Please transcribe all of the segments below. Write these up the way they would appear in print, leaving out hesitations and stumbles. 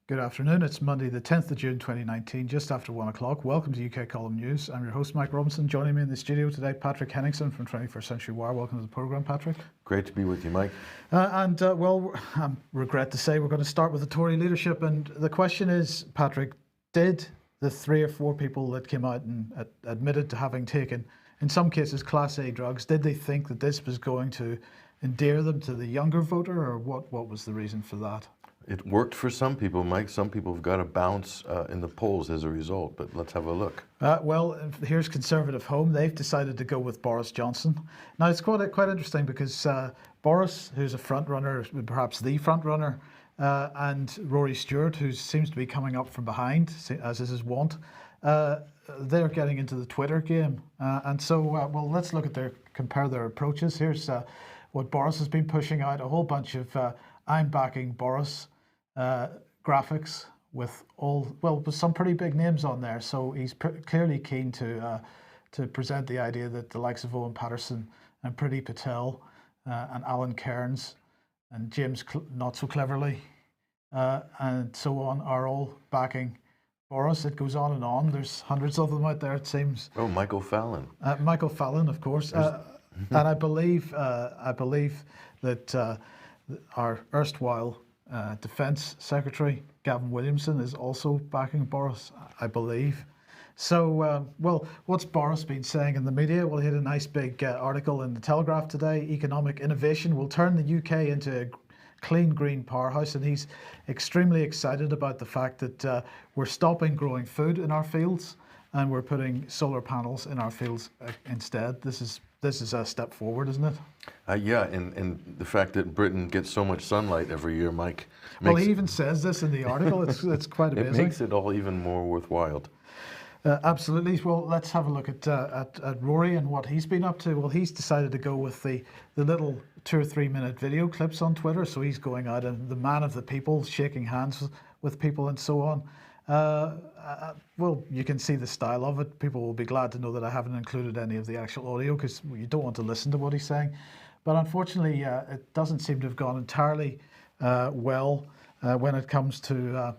Good afternoon. It's Monday, the 10th of June 2019, just after 1 o'clock. Welcome to UK Column News. I'm your host, Mike Robinson. Joining me in the studio today, Patrick Henningsen from 21st Century Wire. Welcome to the programme, Patrick. Great to be with you, Mike. I regret to say we're going to start with the Tory leadership. And the question is, Patrick, did the 3 or 4 people that came out and admitted to having taken, in some cases, Class A drugs, did they think that this was going to endear them to the younger voter, or what was the reason for that? It worked for some people, Mike. Some people have got a bounce in the polls as a result, but let's have a look. Here's Conservative Home. They've decided to go with Boris Johnson. Now, it's quite interesting because Boris, who's a front runner, perhaps the front runner, and Rory Stewart, who seems to be coming up from behind, as is his wont, they're getting into the Twitter game. Let's look at compare their approaches. Here's what Boris has been pushing out, a whole bunch of I'm backing Boris graphics with some pretty big names on there. So he's clearly keen to present the idea that the likes of Owen Paterson and Priti Patel and Alan Cairns and James not so cleverly and so on are all backing Boris. It goes on and on. There's hundreds of them out there, it seems. Oh, Michael Fallon. Michael Fallon, of course. And I believe that our erstwhile Defence Secretary, Gavin Williamson, is also backing Boris, I believe. So, what's Boris been saying in the media? Well, he had a nice big article in the Telegraph today. Economic innovation will turn the UK into a clean green powerhouse, and he's extremely excited about the fact that we're stopping growing food in our fields and we're putting solar panels in our fields instead. This is a step forward, isn't it? Yeah, and the fact that Britain gets so much sunlight every year, Mike. Well, he even says this in the article. It's quite amazing. It makes it all even more worthwhile. Absolutely. Well, let's have a look at Rory and what he's been up to. Well, he's decided to go with the little 2 or 3 minute video clips on Twitter. So he's going out and the man of the people, shaking hands with people and so on. You can see the style of it. People will be glad to know that I haven't included any of the actual audio because you don't want to listen to what he's saying. But unfortunately, it doesn't seem to have gone entirely well when it comes to...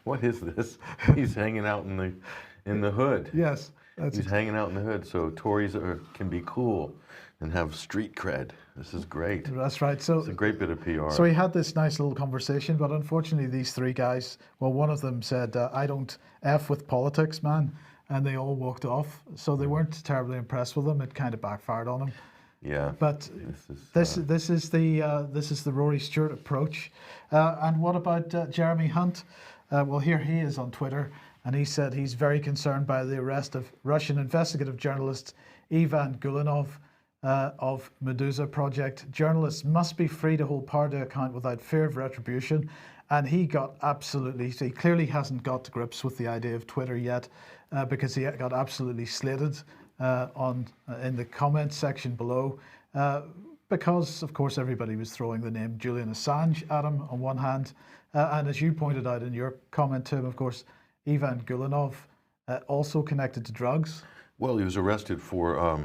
What is this? He's hanging out in the hood. Yes. He's hanging out in the hood, so Tories can be cool and have street cred. This is great. That's right. So it's a great bit of PR. So he had this nice little conversation, but unfortunately these 3 guys, one of them said, I don't F with politics, man, and they all walked off. So they weren't terribly impressed with him. It kind of backfired on him. Yeah. But this is the Rory Stewart approach. And what about Jeremy Hunt? Here he is on Twitter, and he said he's very concerned by the arrest of Russian investigative journalist Ivan Gulinov of Medusa Project. Journalists must be free to hold power to account without fear of retribution. And he clearly hasn't got to grips with the idea of Twitter yet, because he got absolutely slated in the comments section below, because of course everybody was throwing the name Julian Assange at him on one hand, and as you pointed out in your comment to him, of course, Ivan Gulinov, also connected to drugs. Well, he was arrested for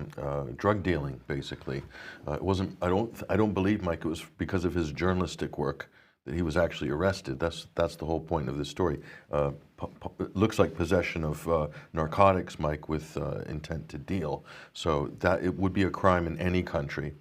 drug dealing, basically. It wasn't. I don't believe, Mike, it was because of his journalistic work that he was actually arrested. That's the whole point of this story. It looks like possession of narcotics, Mike, with intent to deal. So that it would be a crime in any country,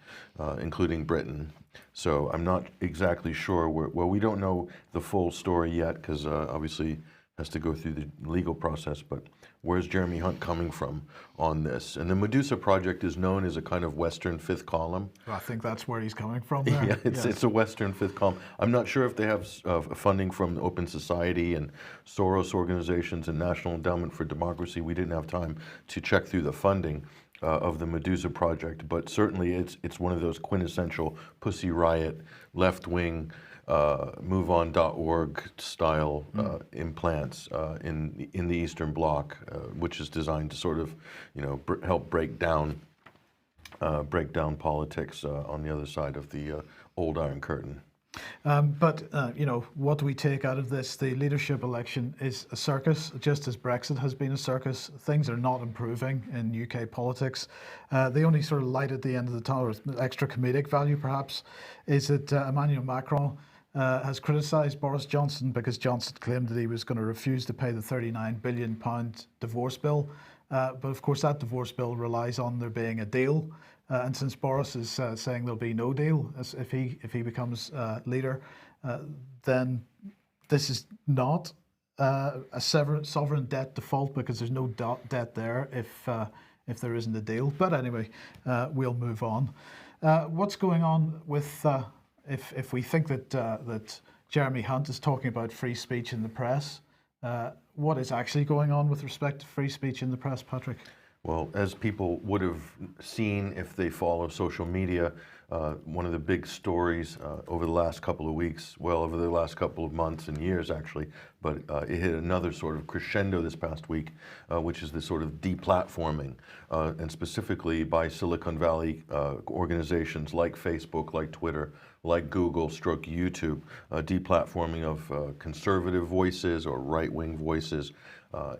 including Britain. So I'm not exactly sure. We don't know the full story yet because obviously has to go through the legal process, but where's Jeremy Hunt coming from on this? And the Medusa Project is known as a kind of Western fifth column. I think that's where he's coming from there. Yeah, it's a Western fifth column. I'm not sure if they have funding from the Open Society and Soros organizations and National Endowment for Democracy. We didn't have time to check through the funding of the Medusa Project, but certainly it's one of those quintessential Pussy Riot, left-wing, MoveOn.org style implants in the Eastern Bloc, which is designed to sort of, help break down politics on the other side of the old Iron Curtain. What do we take out of this? The leadership election is a circus, just as Brexit has been a circus. Things are not improving in UK politics. The only sort of light at the end of the tunnel, or extra comedic value perhaps, is that Emmanuel Macron has criticised Boris Johnson because Johnson claimed that he was going to refuse to pay the £39 billion divorce bill. But of course, that divorce bill relies on there being a deal. And since Boris is saying there'll be no deal if he becomes leader, then this is not a sovereign debt default, because there's no debt there if there isn't a deal. But anyway, we'll move on. What's going on with if we think that Jeremy Hunt is talking about free speech in the press? What is actually going on with respect to free speech in the press, Patrick? Well, as people would have seen if they follow social media, one of the big stories over the last couple of weeks, well, over the last couple of months and years actually, but it hit another sort of crescendo this past week, which is this sort of deplatforming, and specifically by Silicon Valley organizations like Facebook, like Twitter, like Google, stroke YouTube, deplatforming of conservative voices or right-wing voices.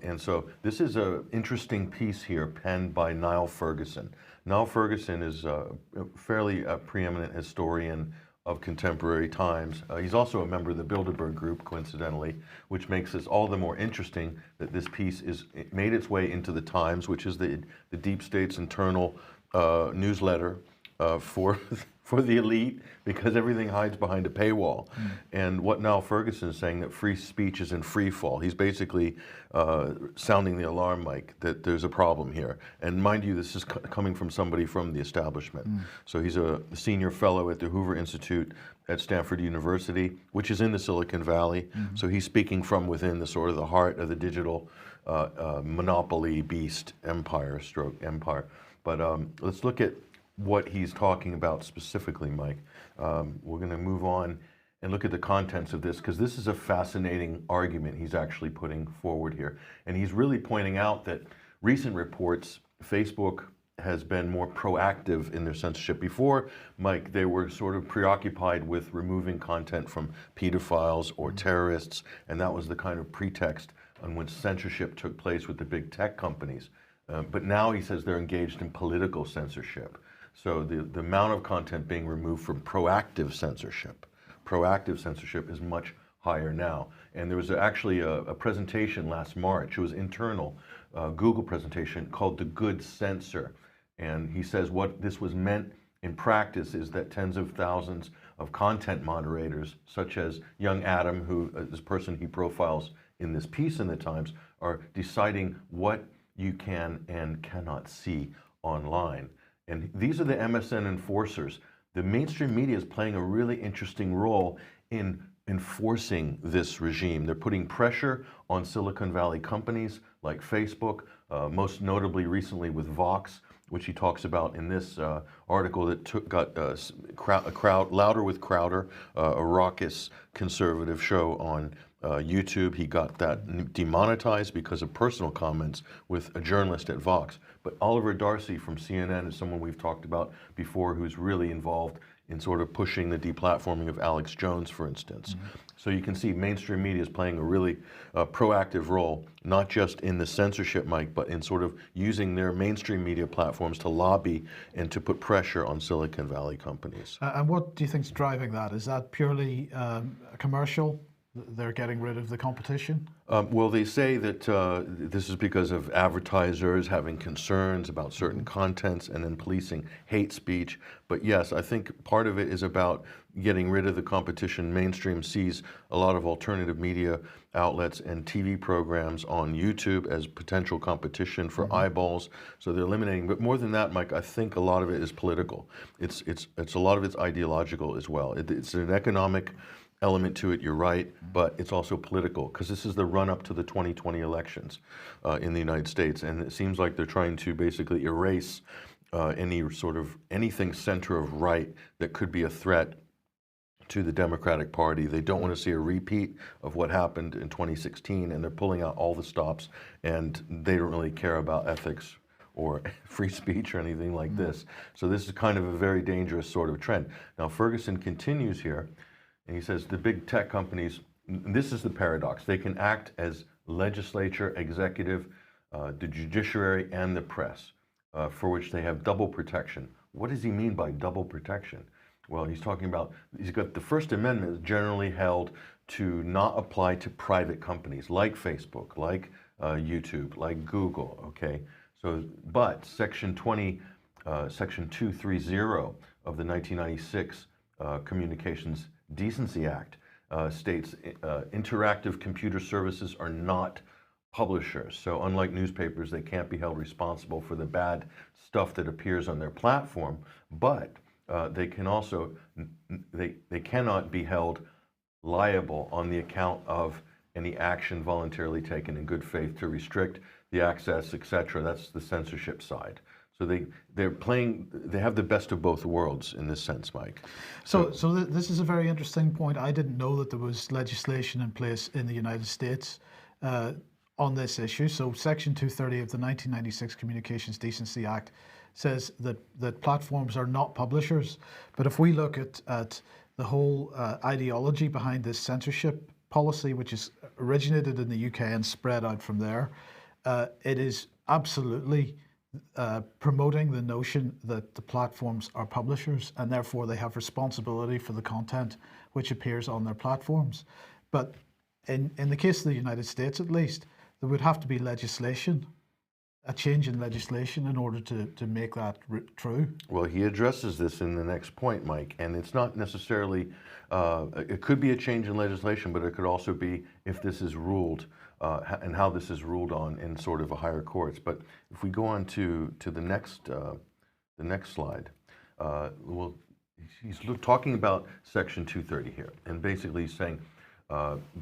And so this is an interesting piece here penned by Niall Ferguson. Niall Ferguson is a fairly preeminent historian of contemporary times. He's also a member of the Bilderberg Group, coincidentally, which makes this all the more interesting that this piece it made its way into the Times, which is the deep state's internal newsletter for the elite, because everything hides behind a paywall. And what Niall Ferguson is saying, that free speech is in free fall. He's basically sounding the alarm, Mike, that there's a problem here. And mind you, this is coming from somebody from the establishment. So he's a senior fellow at the Hoover Institute at Stanford University, which is in the Silicon Valley. So he's speaking from within the sort of the heart of the digital monopoly beast empire. But let's look at what he's talking about specifically, Mike. We're going to move on and look at the contents of this, because this is a fascinating argument he's actually putting forward here. And he's really pointing out that recent reports, Facebook has been more proactive in their censorship. Before, Mike, they were sort of preoccupied with removing content from pedophiles or terrorists, and that was the kind of pretext on which censorship took place with the big tech companies. But now he says they're engaged in political censorship. So the amount of content being removed from proactive censorship is much higher now. And there was actually a presentation last March. It was internal, Google presentation called The Good Censor. And he says what this was meant in practice is that tens of thousands of content moderators, such as young Adam, who this person he profiles in this piece in the Times, are deciding what you can and cannot see online. And these are the MSN enforcers. The mainstream media is playing a really interesting role in enforcing this regime. They're putting pressure on Silicon Valley companies like Facebook, most notably recently with Vox, which he talks about in this article that got a crowd, Louder with Crowder, a raucous conservative show on YouTube. He got that demonetized because of personal comments with a journalist at Vox. But Oliver Darcy from CNN is someone we've talked about before, who's really involved in sort of pushing the deplatforming of Alex Jones, for instance. So you can see mainstream media is playing a really proactive role, not just in the censorship, Mike, but in sort of using their mainstream media platforms to lobby and to put pressure on Silicon Valley companies. And what do you think is driving that? Is that purely commercial? They're getting rid of the competition? Well, they say that this is because of advertisers having concerns about certain contents and then policing hate speech. But yes, I think part of it is about getting rid of the competition. Mainstream sees a lot of alternative media outlets and TV programs on YouTube as potential competition for eyeballs. So they're eliminating. But more than that, Mike, I think a lot of it is political. It's a lot of it's ideological as well. It's an economic element to it, you're right, but it's also political, because this is the run-up to the 2020 elections in the United States, and it seems like they're trying to basically erase anything center of right that could be a threat to the Democratic Party. They don't want to see a repeat of what happened in 2016, and they're pulling out all the stops, and they don't really care about ethics or free speech or anything like this. So this is kind of a very dangerous sort of trend. Now, Ferguson continues here, and he says the big tech companies, this is the paradox, they can act as legislature, executive, the judiciary, and the press, for which they have double protection. What does he mean by double protection? Well, he's talking about, he's got the First Amendment is generally held to not apply to private companies like Facebook, like YouTube, like Google, okay? So, but Section 230 of the 1996 Communications Decency Act states interactive computer services are not publishers. So unlike newspapers, they can't be held responsible for the bad stuff that appears on their platform, but they can also, they cannot be held liable on the account of any action voluntarily taken in good faith to restrict the access, etc. That's the censorship side. So they have the best of both worlds in this sense, Mike. So this is a very interesting point. I didn't know that there was legislation in place in the United States on this issue. So Section 230 of the 1996 Communications Decency Act says that platforms are not publishers. But if we look at the whole ideology behind this censorship policy, which is originated in the UK and spread out from there, it is absolutely promoting the notion that the platforms are publishers and therefore they have responsibility for the content which appears on their platforms. But in the case of the United States, at least, there would have to be legislation, a change in legislation in order to make that true. Well, he addresses this in the next point, Mike, and it's not necessarily, it could be a change in legislation, but it could also be if this is ruled and how this is ruled on in sort of a higher courts. But if we go on to the next slide, he's talking about Section 230 here, and basically he's saying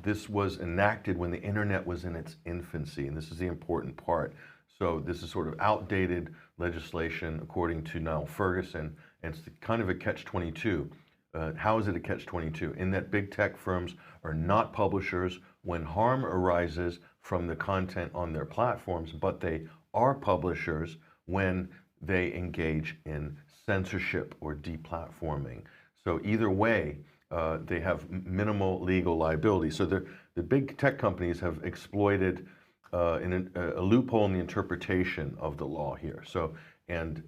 this was enacted when the internet was in its infancy, and this is the important part. So this is sort of outdated legislation according to Niall Ferguson, and it's kind of a catch-22. How is it a catch-22? In that big tech firms are not publishers when harm arises from the content on their platforms, but they are publishers when they engage in censorship or deplatforming. So either way, they have minimal legal liability. So the big tech companies have exploited in a loophole in the interpretation of the law here. So, and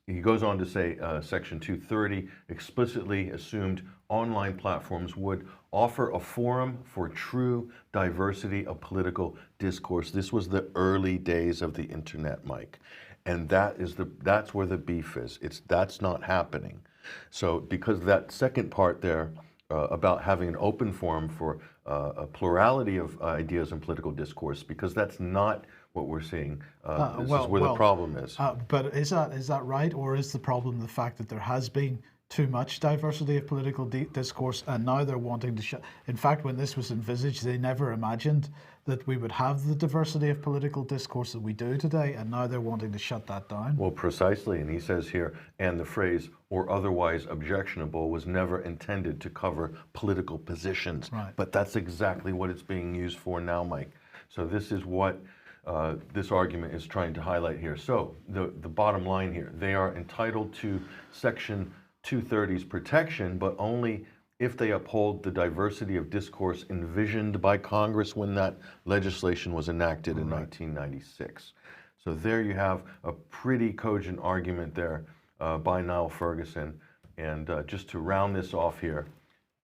he goes on to say Section 230 explicitly assumed online platforms would offer a forum for true diversity of political discourse. This was the early days of the internet, Mike, and that's where the beef is. That's not happening. So because that second part there about having an open forum for a plurality of ideas and political discourse, because that's not what we're seeing. This is where the problem is. But is that right, or is the problem the fact that there has been too much diversity of political discourse, and now they're wanting to shut? In fact, when this was envisaged, they never imagined that we would have the diversity of political discourse that we do today, and now they're wanting to shut that down. Well, precisely, and he says here, and the phrase "or otherwise objectionable" was never intended to cover political positions. Right. But that's exactly what it's being used for now, Mike. So this is what this argument is trying to highlight here. So the bottom line here, they are entitled to Section 230's protection, but only if they uphold the diversity of discourse envisioned by Congress when that legislation was enacted in 1996. So there you have a pretty cogent argument there by Niall Ferguson. And just to round this off here,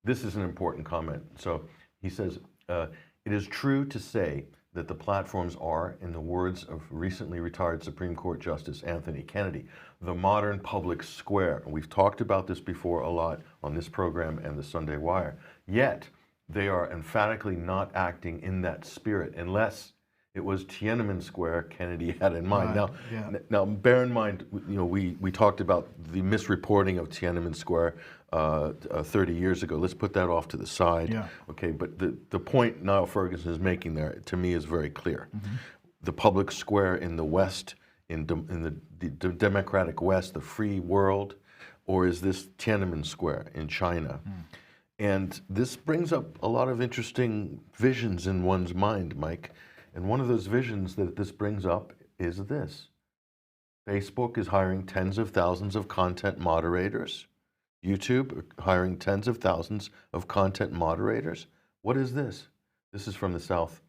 this is an important comment. So he says, it is true to say that the platforms are, in the words of recently retired Supreme Court Justice Anthony Kennedy, the modern public square. We've talked about this before a lot on this program and the Sunday Wire. Yet, they are emphatically not acting in that spirit unless it was Tiananmen Square Kennedy had in mind. Now, bear in mind, we talked about the misreporting of Tiananmen Square 30 years ago. Let's put that off to the side. Yeah. Okay, but the point Niall Ferguson is making there, to me, is very clear. Mm-hmm. The public square in the West, in the democratic West, the free world, or is this Tiananmen Square in China? Mm. And this brings up a lot of interesting visions in one's mind, Mike. And one of those visions that this brings up is this. Facebook is hiring tens of thousands of content moderators. YouTube hiring tens of thousands of content moderators. What is this? This is from the South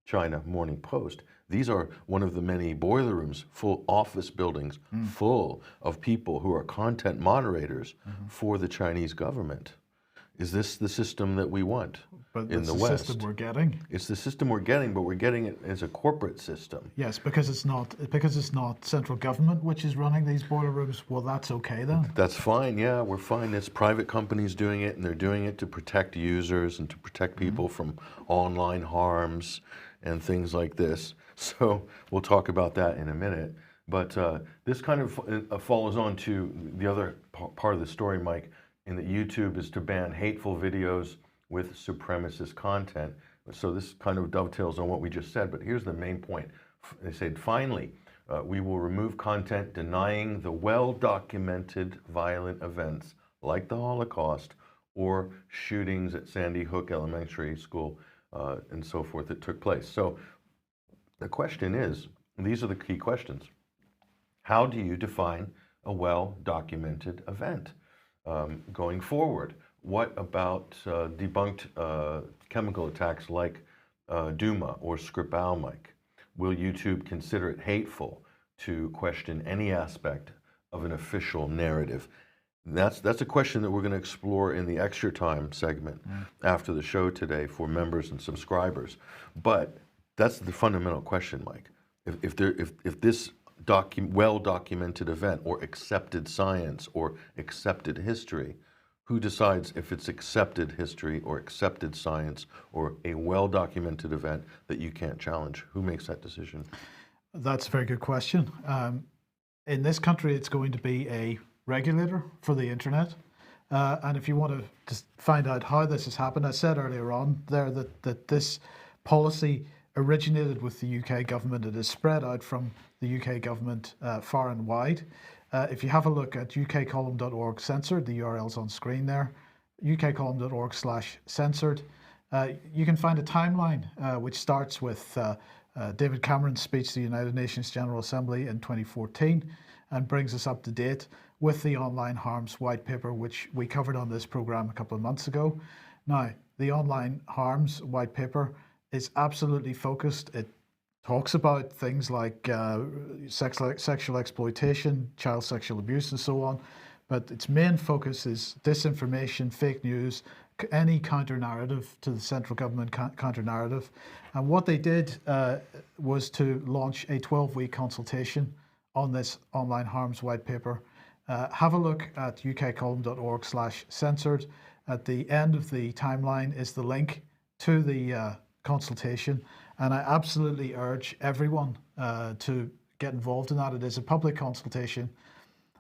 China Morning Post. These are one of the many boiler rooms, full office buildings, full of people who are content moderators for the Chinese government. Is this the system that we want in the West? It's the system we're getting. It's the system we're getting, but we're getting it as a corporate system. Yes, because it's not central government which is running these boiler rooms. Well, that's okay then. That's fine. Yeah, we're fine. It's private companies doing it, and they're doing it to protect users and to protect people from online harms and things like this. So we'll talk about that in a minute. But this kind of follows on to the other part of the story, Mike, in that YouTube is to ban hateful videos with supremacist content. So this kind of dovetails on what we just said, but here's the main point. They said, finally, we will remove content denying the well-documented violent events like the Holocaust or shootings at Sandy Hook Elementary School and so forth that took place. So the question is, and these are the key questions, how do you define a well-documented event? Going forward, what about debunked chemical attacks like Duma or Skripal, Mike? Will YouTube consider it hateful to question any aspect of an official narrative? That's a question that we're going to explore in the Extra Time segment after the show today for members and subscribers. But that's the fundamental question, Mike. If this well-documented event or accepted science or accepted history, who decides if it's accepted history or accepted science or a well-documented event that you can't challenge? Who makes that decision? That's a very good question. In this country, it's going to be a regulator for the internet. And if you want to just find out how this has happened, I said earlier on there that this policy originated with the UK government. It has spread out from the UK government far and wide. If you have a look at ukcolumn.org censored, the URL's on screen there, ukcolumn.org/censored, you can find a timeline which starts with David Cameron's speech to the United Nations General Assembly in 2014 and brings us up to date with the online harms white paper, which we covered on this program a couple of months ago. Now, the online harms white paper is absolutely focused. It talks about things like sexual exploitation, child sexual abuse, and so on. But its main focus is disinformation, fake news, any counter-narrative to the central government counter-narrative. And what they did was to launch a 12-week consultation on this online harms white paper. Have a look at ukcolumn.org/censored. At the end of the timeline is the link to the consultation, and I absolutely urge everyone to get involved in that. It is a public consultation,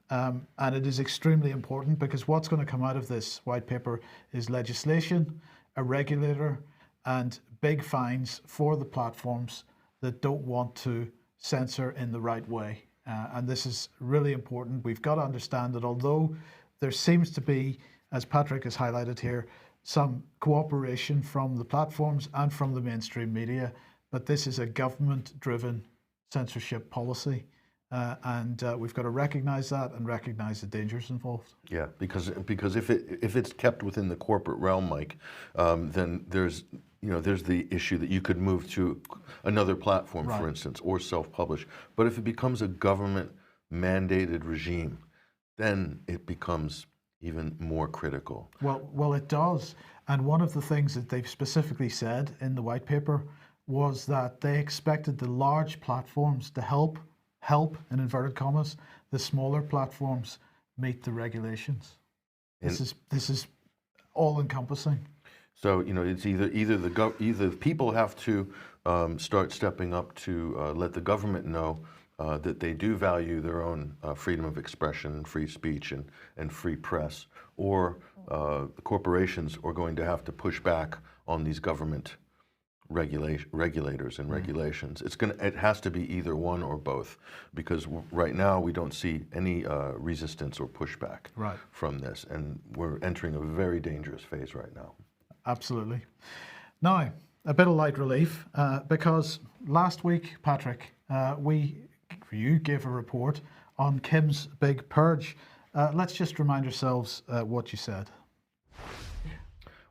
and it is extremely important because what's going to come out of this white paper is legislation, a regulator, and big fines for the platforms that don't want to censor in the right way. And this is really important. We've got to understand that although there seems to be, as Patrick has highlighted here, some cooperation from the platforms and from the mainstream media, but this is a government-driven censorship policy, and we've got to recognize that and recognize the dangers involved. Yeah, because if it's kept within the corporate realm, Mike, then there's the issue that you could move to another platform, for instance, or self-publish. But if it becomes a government-mandated regime, then it becomes even more critical. Well, it does. And one of the things that they've specifically said in the white paper was that they expected the large platforms to help, in inverted commas, the smaller platforms meet the regulations. This is all-encompassing. So it's either people have to start stepping up to let the government know that they do value their own freedom of expression, free speech, and free press, or the corporations are going to have to push back on these government regulators and regulations. It has to be either one or both, because right now we don't see any resistance or pushback from this, and we're entering a very dangerous phase right now. Absolutely. Now, a bit of light relief, because last week, Patrick, you gave a report on Kim's Big Purge. Let's just remind ourselves what you said.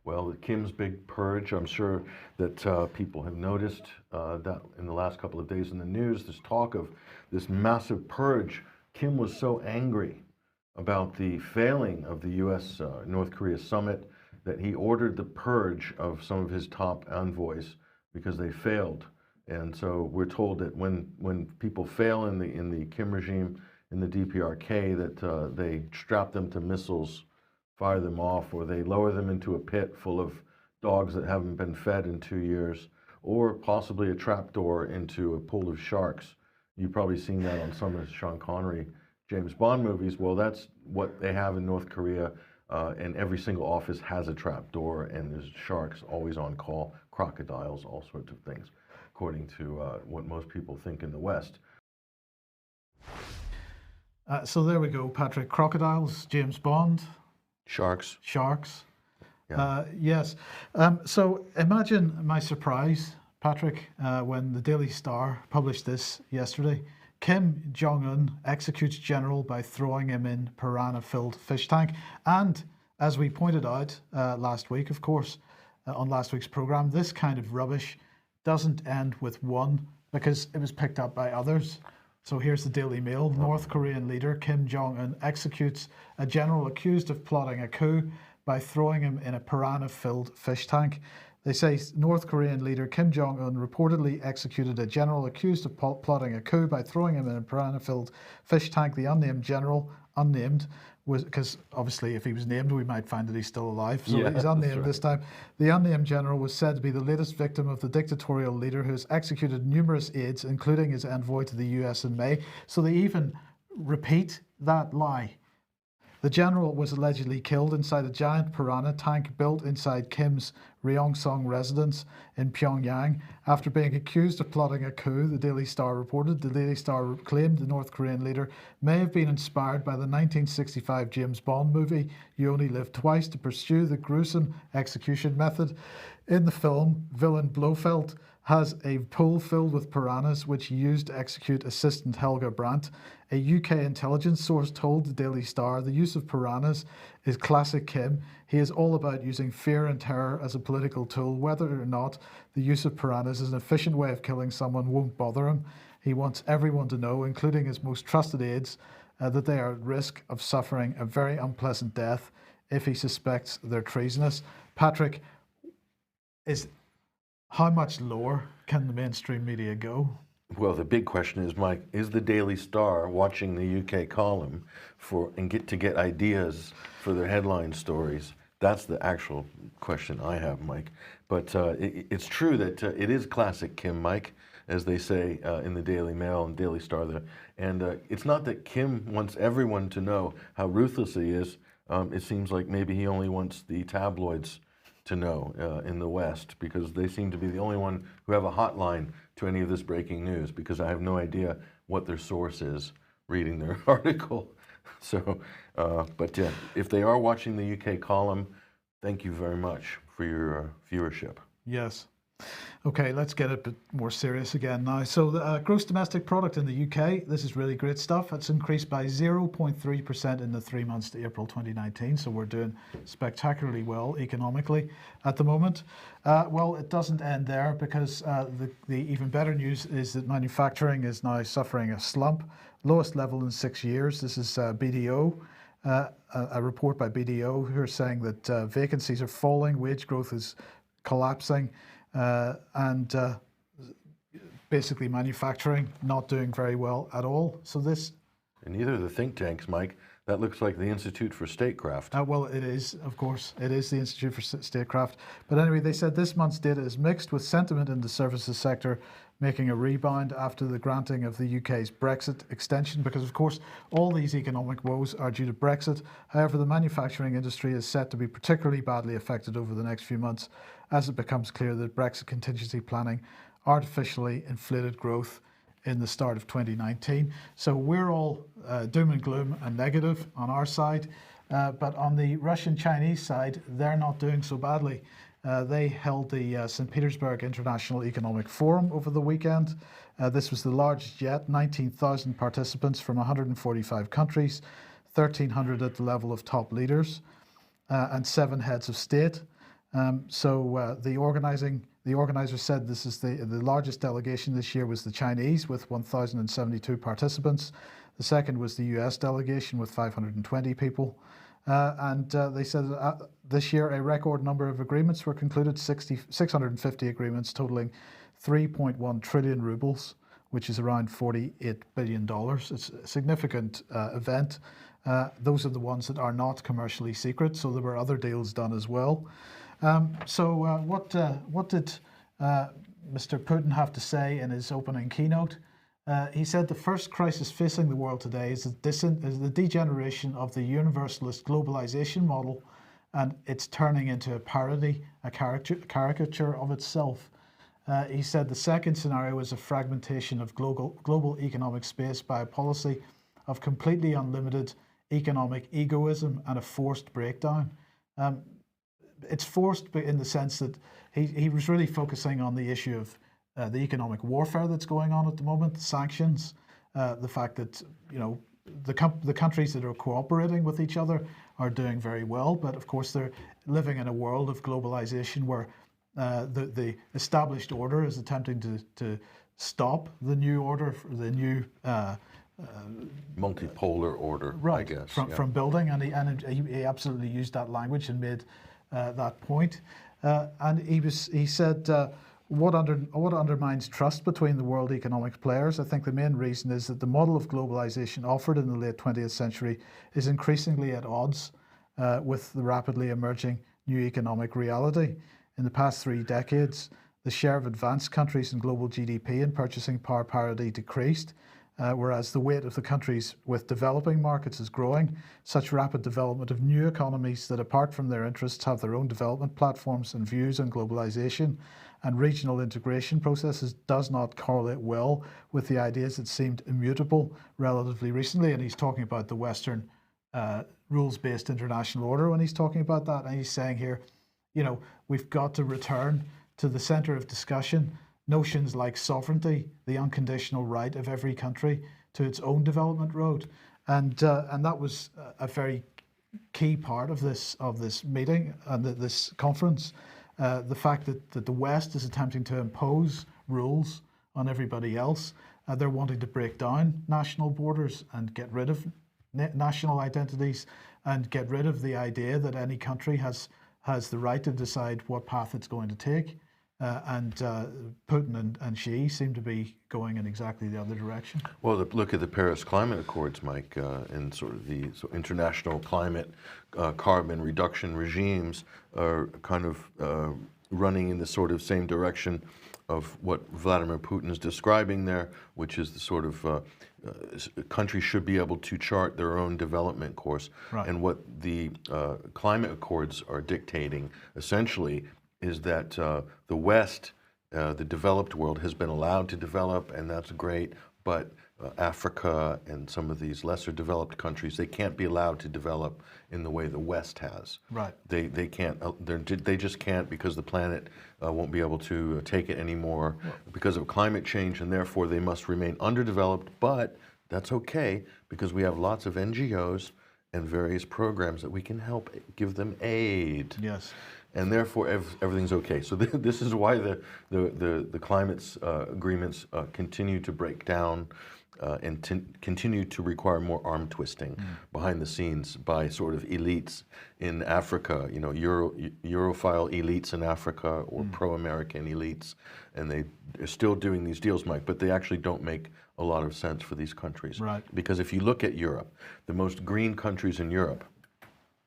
Well, Kim's Big Purge, I'm sure that people have noticed that in the last couple of days in the news, this talk of this massive purge. Kim was so angry about the failing of the U.S. North Korea summit that he ordered the purge of some of his top envoys because they failed. And so we're told that when people fail in the Kim regime, in the DPRK, that they strap them to missiles, fire them off, or they lower them into a pit full of dogs that haven't been fed in 2 years, or possibly a trapdoor into a pool of sharks. You've probably seen that on some of the Sean Connery James Bond movies. Well, that's what they have in North Korea, and every single office has a trapdoor, and there's sharks always on call, crocodiles, all sorts of things, according to what most people think in the West. So there we go, Patrick. Crocodiles, James Bond. Sharks. Sharks. Yeah. Yes. So imagine my surprise, Patrick, when the Daily Star published this yesterday. Kim Jong-un executes general by throwing him in piranha-filled fish tank. And as we pointed out last week, of course, on last week's program, this kind of rubbish doesn't end with one because it was picked up by others. So here's the Daily Mail. North Korean leader Kim Jong-un executes a general accused of plotting a coup by throwing him in a piranha-filled fish tank. They say North Korean leader Kim Jong-un reportedly executed a general accused of plotting a coup by throwing him in a piranha-filled fish tank. The unnamed general, unnamed, was because obviously if he was named, we might find that he's still alive. So Yeah, he's unnamed right. this time. The unnamed general was said to be the latest victim of the dictatorial leader who has executed numerous aides, including his envoy to the US in May. So they even repeat that lie. The general was allegedly killed inside a giant piranha tank built inside Kim's Ryongsong residence in Pyongyang after being accused of plotting a coup, the Daily Star reported. The Daily Star claimed the North Korean leader may have been inspired by the 1965 James Bond movie You Only Live Twice to pursue the gruesome execution method. In the film, villain Blofeld has a pool filled with piranhas which he used to execute assistant Helga Brandt. A UK intelligence source told the Daily Star the use of piranhas is classic Kim. He is all about using fear and terror as a political tool. Whether or not the use of piranhas is an efficient way of killing someone won't bother him. He wants everyone to know, including his most trusted aides, that they are at risk of suffering a very unpleasant death if he suspects they're treasonous. Patrick, how much lower can the mainstream media go? Well, the big question is, Mike, is the Daily Star watching the UK column and get ideas for their headline stories? That's the actual question I have, Mike. But it's true that it is classic Kim, Mike, as they say in the Daily Mail and Daily Star there. And it's not that Kim wants everyone to know how ruthless he is. It seems like maybe he only wants the tabloids to know in the West, because they seem to be the only one who have a hotline to any of this breaking news, because I have no idea what their source is reading their article. So, but yeah, if they are watching the UK column, thank you very much for your viewership. Yes. Okay, let's get a bit more serious again now. So the gross domestic product in the UK, this is really great stuff. It's increased by 0.3% in the 3 months to April 2019. So we're doing spectacularly well economically at the moment. Well, it doesn't end there, because the even better news is that manufacturing is now suffering a slump, lowest level in 6 years. This is BDO. A report by BDO who are saying that vacancies are falling, wage growth is collapsing, and basically manufacturing not doing very well at all. So this... And neither of the think tanks, Mike. That looks like the Institute for Statecraft. Well, it is, of course. It is the Institute for Statecraft. But anyway, they said this month's data is mixed, with sentiment in the services sector making a rebound after the granting of the UK's Brexit extension, because, of course, all these economic woes are due to Brexit. However, the manufacturing industry is set to be particularly badly affected over the next few months, as it becomes clear that Brexit contingency planning artificially inflated growth in the start of 2019. So we're all doom and gloom and negative on our side, but on the Russian-Chinese side, they're not doing so badly. They held the St. Petersburg International Economic Forum over the weekend. This was the largest yet, 19,000 participants from 145 countries, 1,300 at the level of top leaders, and 7 heads of state. The organizer said this is the largest delegation this year was the Chinese with 1,072 participants. The second was the US delegation with 520 people. They said this year a record number of agreements were concluded, 650 agreements totaling 3.1 trillion rubles, which is around $48 billion. It's a significant event. Those are the ones that are not commercially secret, so there were other deals done as well. What did Mr. Putin have to say in his opening keynote? He said the first crisis facing the world today is the degeneration of the universalist globalization model, and it's turning into a parody, a caricature of itself. He said the second scenario is a fragmentation of global economic space by a policy of completely unlimited economic egoism and a forced breakdown. It's forced in the sense that he was really focusing on the issue of the economic warfare that's going on at the moment, sanctions, the fact that the countries that are cooperating with each other are doing very well, but of course they're living in a world of globalization where the established order is attempting to stop the new order, the new multipolar order, right, I guess, from building, and he absolutely used that language and made that point. He said what undermines trust between the world economic players. I think the main reason is that the model of globalization offered in the late 20th century is increasingly at odds with the rapidly emerging new economic reality. In the past 3 decades, the share of advanced countries in global GDP and purchasing power parity decreased, whereas the weight of the countries with developing markets is growing. Such rapid development of new economies that, apart from their interests, have their own development platforms and views on globalization and regional integration processes does not correlate well with the ideas that seemed immutable relatively recently. And he's talking about the Western rules-based international order when he's talking about that. And he's saying here, we've got to return to the center of discussion notions like sovereignty, the unconditional right of every country to its own development road, and that was a very key part of this meeting and this conference. The fact that the West is attempting to impose rules on everybody else. They're wanting to break down national borders and get rid of national identities and get rid of the idea that any country has the right to decide what path it's going to take. Putin and Xi seem to be going in exactly the other direction. Well, look at the Paris Climate Accords, Mike, and sort of the international climate carbon reduction regimes are kind of running in the sort of same direction of what Vladimir Putin is describing there, which is the sort of countries should be able to chart their own development course. Right. And what the climate accords are dictating, essentially, is that the West, the developed world, has been allowed to develop, and that's great, but Africa and some of these lesser developed countries, they can't be allowed to develop in the way the West has. Right. They can't, they just can't, because the planet won't be able to take it anymore because of climate change, and therefore they must remain underdeveloped, but that's okay, because we have lots of NGOs and various programs that we can help give them aid. Yes. And therefore, everything's okay. So this is why the climate agreements continue to break down and continue to require more arm twisting behind the scenes by sort of elites in Africa, Europhile elites in Africa or pro-American elites, and they're still doing these deals, Mike, but they actually don't make a lot of sense for these countries. Right. Because if you look at Europe, the most green countries in Europe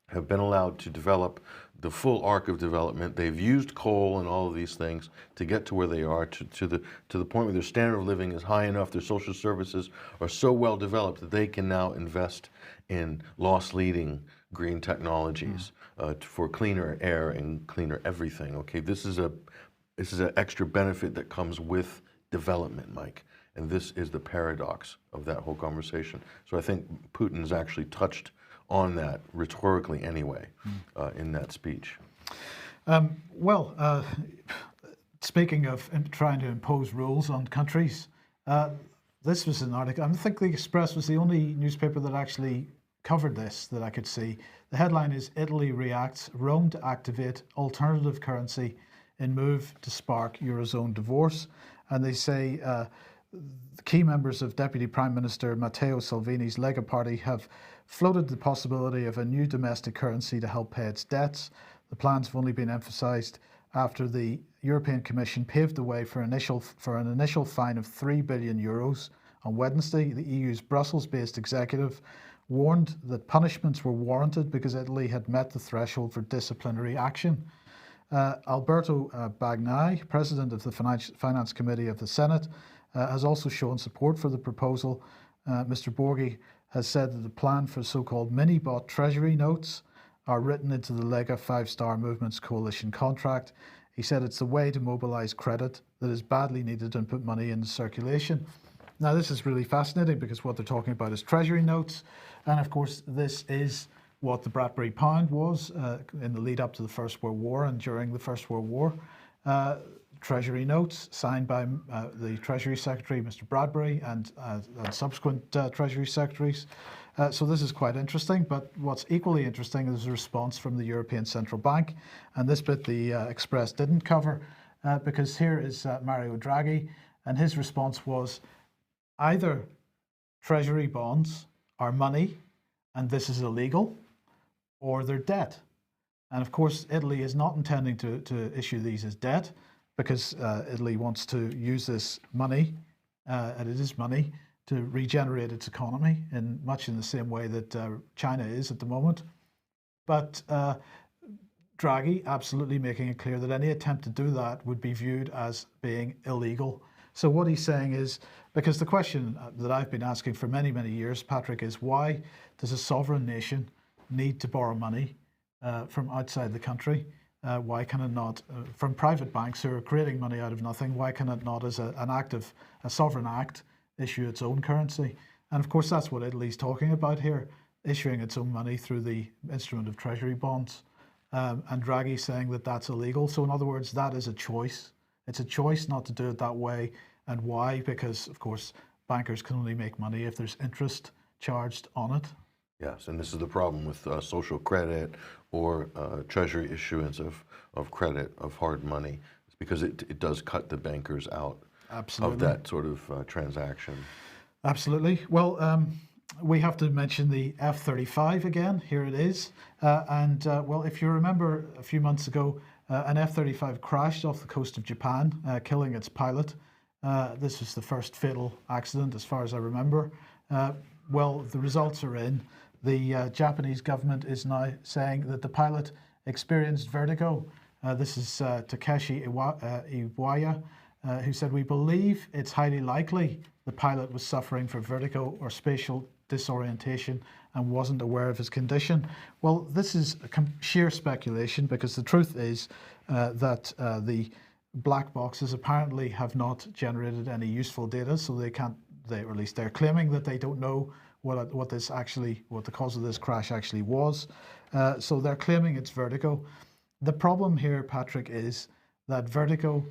have been allowed to develop the full arc of development. They've used coal and all of these things to get to where they are, to the point where their standard of living is high enough, their social services are so well developed that they can now invest in loss-leading green technologies for cleaner air and cleaner everything. Okay, this is an extra benefit that comes with development, Mike. And this is the paradox of that whole conversation. So I think Putin's actually touched on that rhetorically anyway in that speech. Speaking of trying to impose rules on countries, this was an article. I think the Express was the only newspaper that actually covered this that I could see. The headline is Italy reacts, Rome to activate alternative currency in move to spark Eurozone divorce. And they say the key members of Deputy Prime Minister Matteo Salvini's Lega party have floated the possibility of a new domestic currency to help pay its debts. The plans have only been emphasised after the European Commission paved the way for an initial fine of €3 billion on Wednesday. The EU's Brussels-based executive warned that punishments were warranted because Italy had met the threshold for disciplinary action. Alberto Bagnai, president of the Finance Committee of the Senate, has also shown support for the proposal. Mr. Borghi has said that the plan for so-called mini-bot treasury notes are written into the Lega Five-Star Movement's coalition contract. He said it's the way to mobilise credit that is badly needed and put money into circulation. Now, this is really fascinating because what they're talking about is treasury notes. And of course, this is what the Bradbury pound was in the lead up to the First World War and during the First World War. Treasury notes signed by the Treasury Secretary, Mr. Bradbury, and subsequent Treasury Secretaries. So this is quite interesting, but what's equally interesting is the response from the European Central Bank. And this bit the Express didn't cover because here is Mario Draghi, and his response was either Treasury bonds are money and this is illegal, or they're debt. And of course, Italy is not intending to issue these as debt, because Italy wants to use this money, and it is money, to regenerate its economy in much in the same way that China is at the moment. But Draghi absolutely making it clear that any attempt to do that would be viewed as being illegal. So what he's saying is, because the question that I've been asking for many, many years, Patrick, is why does a sovereign nation need to borrow money from outside the country? Why can it not, from private banks who are creating money out of nothing, why can it not, as a sovereign act, issue its own currency? And of course, that's what Italy's talking about here, issuing its own money through the instrument of treasury bonds. And Draghi saying that that's illegal. So in other words, that is a choice. It's a choice not to do it that way. And why? Because, of course, bankers can only make money if there's interest charged on it. Yes, and this is the problem with social credit or treasury issuance of credit, of hard money. It's because it does cut the bankers out of that sort of transaction. Absolutely. Well, we have to mention the F-35 again. Here it is. Well, if you remember a few months ago, an F-35 crashed off the coast of Japan, killing its pilot. This was the first fatal accident, as far as I remember. Well, the results are in. The Japanese government is now saying that the pilot experienced vertigo. This is Takeshi Iwaya, who said, "We believe it's highly likely the pilot was suffering from vertigo or spatial disorientation and wasn't aware of his condition." Well, this is sheer speculation, because the truth is that the black boxes apparently have not generated any useful data, so they can't, or at least they're claiming that they don't know what the cause of this crash actually was. So they're claiming it's vertigo. The problem here, Patrick, is that vertigo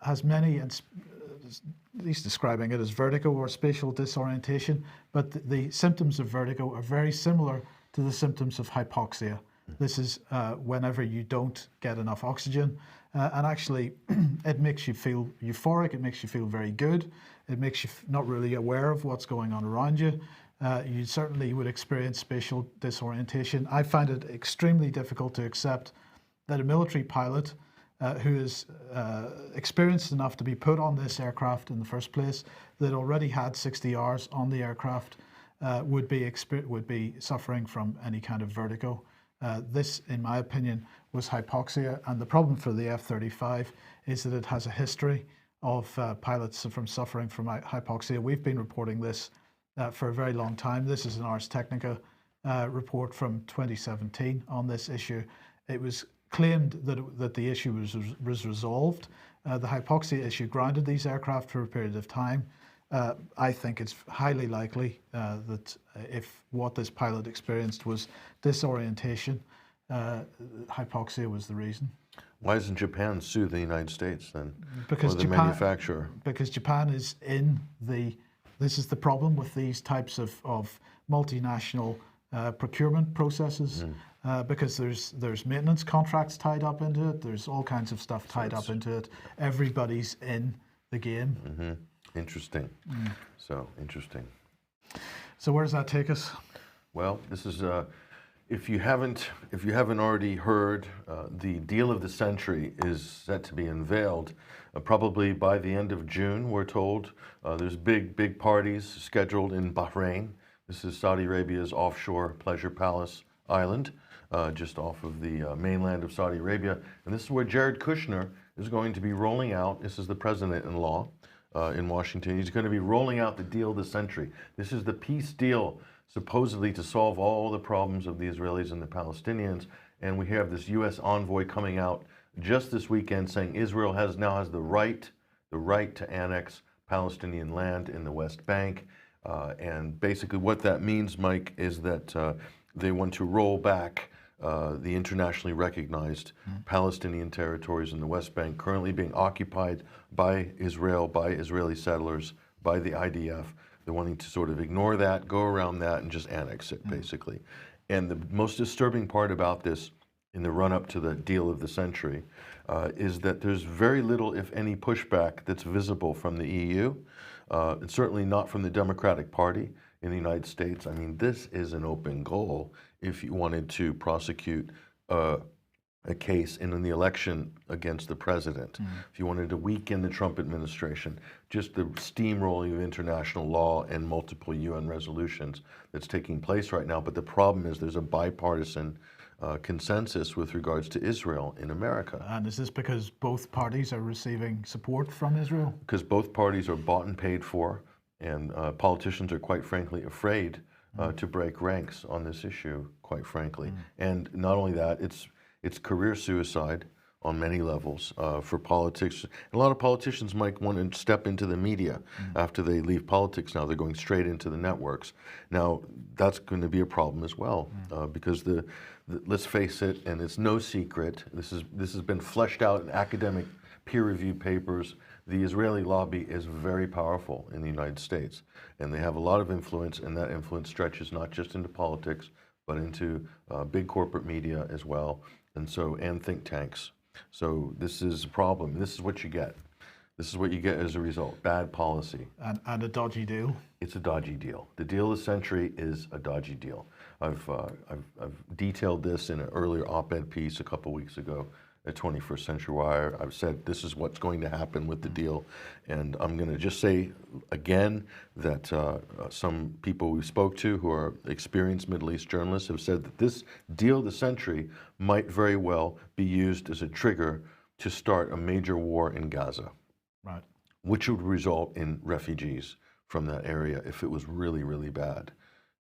has many, at least describing it as vertigo or spatial disorientation, but the symptoms of vertigo are very similar to the symptoms of hypoxia. This is whenever you don't get enough oxygen, and actually it makes you feel euphoric, it makes you feel very good, it makes you not really aware of what's going on around you. You certainly would experience spatial disorientation. I find it extremely difficult to accept that a military pilot who is experienced enough to be put on this aircraft in the first place, that already had 60 hours on the aircraft, would be suffering from any kind of vertigo. This, in my opinion, was hypoxia, and the problem for the F-35 is that it has a history of pilots from suffering from hypoxia. We've been reporting this for a very long time. This is an Ars Technica report from 2017 on this issue. It was claimed that the issue was resolved. The hypoxia issue grounded these aircraft for a period of time. I think it's highly likely that if what this pilot experienced was disorientation, hypoxia was the reason. Why doesn't Japan sue the United States then, because or the manufacturer? Because Japan is in this is the problem with these types of multinational procurement processes, because there's maintenance contracts tied up into it. There's all kinds of stuff tied up into it. Everybody's in the game. Interesting. So interesting. So where does that take us? Well, this is if you haven't already heard, the deal of the century is set to be unveiled probably by the end of June. We're told there's big parties scheduled in Bahrain. This is Saudi Arabia's offshore pleasure palace island, just off of the mainland of Saudi Arabia, and this is where Jared Kushner is going to be rolling out. This is the president-in-law in Washington. He's going to be rolling out the deal of the century. This is the peace deal, supposedly to solve all the problems of the Israelis and the Palestinians. And we have this U.S. envoy coming out just this weekend saying Israel now has the right to annex Palestinian land in the West Bank. And basically what that means, Mike, is that they want to roll back the internationally recognized Palestinian territories in the West Bank currently being occupied by Israel, by Israeli settlers, by the IDF. They're wanting to sort of ignore that, go around that, and just annex it, basically. And the most disturbing part about this in the run-up to the deal of the century is that there's very little, if any, pushback that's visible from the EU, and certainly not from the Democratic Party in the United States. I mean, this is an open goal if you wanted to prosecute a case in the election against the president. If you wanted to weaken the Trump administration, just the steamrolling of international law and multiple UN resolutions that's taking place right now. But the problem is there's a bipartisan consensus with regards to Israel in America. And is this because both parties are receiving support from Israel? Because both parties are bought and paid for, and politicians are quite frankly afraid to break ranks on this issue, quite frankly. And not only that, it's career suicide on many levels for politics. And a lot of politicians might want to step into the media after they leave politics. Now they're going straight into the networks. Now that's going to be a problem as well, because let's face it, and it's no secret, this has been fleshed out in academic peer-reviewed papers. The Israeli lobby is very powerful in the United States, and they have a lot of influence, and that influence stretches not just into politics, but into big corporate media as well, and think tanks. So this is a problem. This is what you get. This is what you get as a result. Bad policy. And a dodgy deal. It's a dodgy deal. The deal of the century is a dodgy deal. I've detailed this in an earlier op-ed piece a couple weeks ago at 21st Century Wire. I've said this is what's going to happen with the deal, and I'm going to just say again that some people we spoke to who are experienced Middle East journalists have said that this deal of the century might very well be used as a trigger to start a major war in Gaza, right, which would result in refugees from that area if it was really, really bad.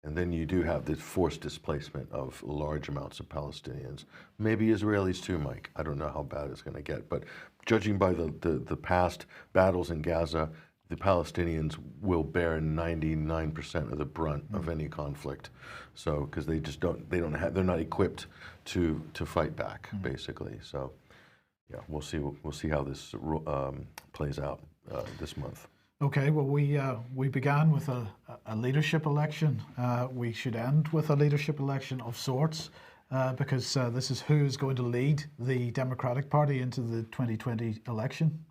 And then you do have this forced displacement of large amounts of Palestinians, maybe Israelis too, Mike. I don't know how bad it's going to get, but judging by the past battles in Gaza, the Palestinians will bear 99% of the brunt of any conflict. So, because they just they're not equipped to fight back, basically. So, yeah, we'll see how this plays out this month. Okay, well, we began with a leadership election. We should end with a leadership election of sorts, because this is who is going to lead the Democratic Party into the 2020 election.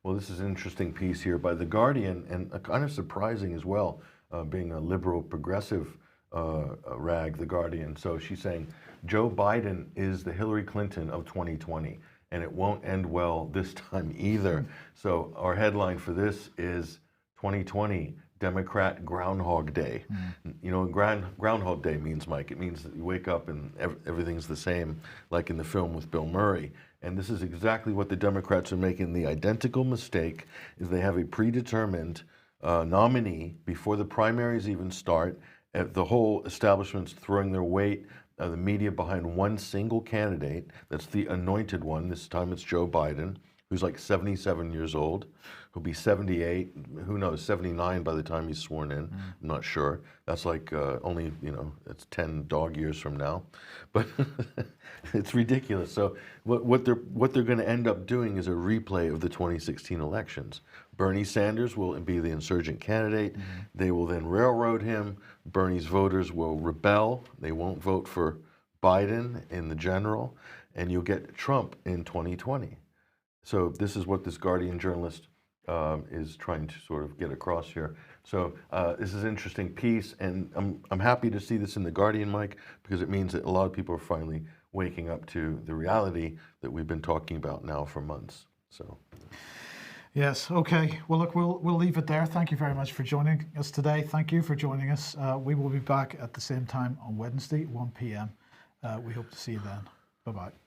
Well, this is an interesting piece here by The Guardian, and kind of surprising as well, being a liberal progressive rag, The Guardian. So she's saying Joe Biden is the Hillary Clinton of 2020. And it won't end well this time either. So our headline for this is 2020 Democrat Groundhog Day. You know, Groundhog Day means, Mike, it means that you wake up and everything's the same, like in the film with Bill Murray. And this is exactly what the Democrats are making. The identical mistake is they have a predetermined nominee before the primaries even start. The whole establishment's throwing their weight, the media behind one single candidate. That's the anointed one. This time it's Joe Biden. who's like 77 years old. He'll be 78, who knows, 79 by the time he's sworn in. I'm not sure. That's like only, it's 10 dog years from now. But it's ridiculous. So what they're going to end up doing is a replay of the 2016 elections. Bernie Sanders will be the insurgent candidate. They will then railroad him. Bernie's voters will rebel. They won't vote for Biden in the general, and you'll get Trump in 2020. So this is what this Guardian journalist is trying to sort of get across here. So this is an interesting piece, and I'm happy to see this in the Guardian, Mike, because it means that a lot of people are finally waking up to the reality that we've been talking about now for months. So. Yes. Okay. Well, look, we'll leave it there. Thank you very much for joining us today. Thank you for joining us. We will be back at the same time on Wednesday, 1 p.m. We hope to see you then. Bye-bye.